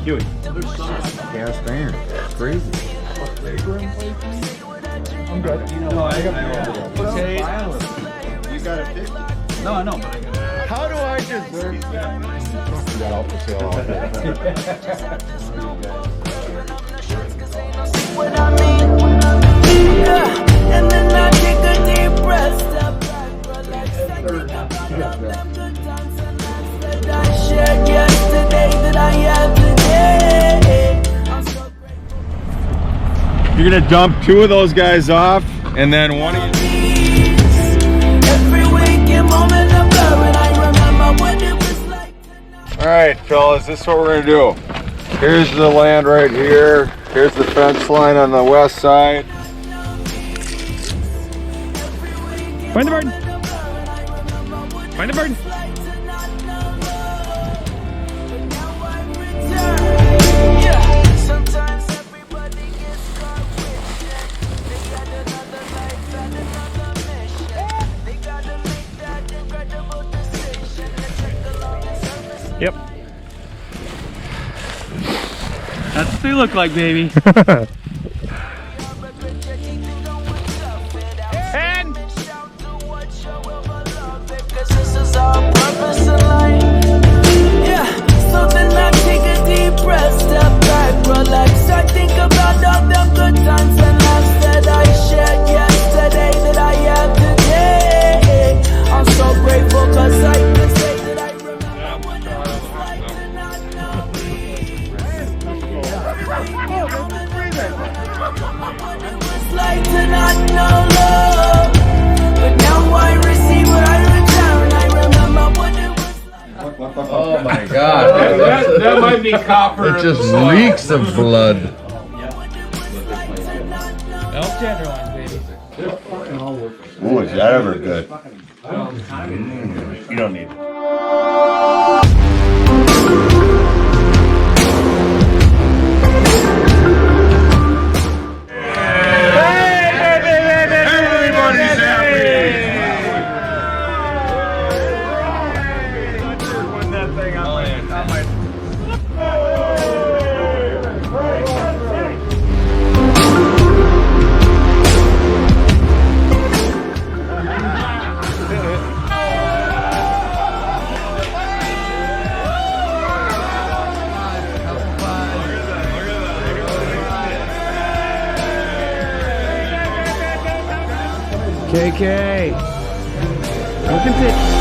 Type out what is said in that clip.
Huey. Cast iron. Crazy. I'm good. No, I got okay. You got a 50. No, I know, but I got How do I deserve that? Got out for sale all day. What I mean, yeah, and then I take a deep breath, step back, relax, and think about all them good times and nights that I shared yesterday that I have today. I'm so grateful. You're gonna dump 2 of those guys off, and then one of you. Every waking moment of love, and I remember what it was like tonight. All right, fellas, this is what we're gonna do. Here's the land right here. Here's the fence line on the west side. Find the bird. Find the bird. Yeah, sometimes everybody gets caught wishing they got another life and another mission. They gotta make that incredible decision and check along the surface. Yep. That's what they look like, baby. And shout to what show of a love, because this is our purpose in life. Yeah, so then I take a deep breath, step back, relax. I think about all them good times and laughs that I shared yesterday that I have today. I'm so grateful because I can say that I remember what it was like to not know me. What it was like to not know love, but now I receive what I return. I remember what it was like. Oh my god. That might be copper. It just reeks of blood. Elk tenderloin, baby. Ooh, is that ever good? You don't need it. KK. Look at it.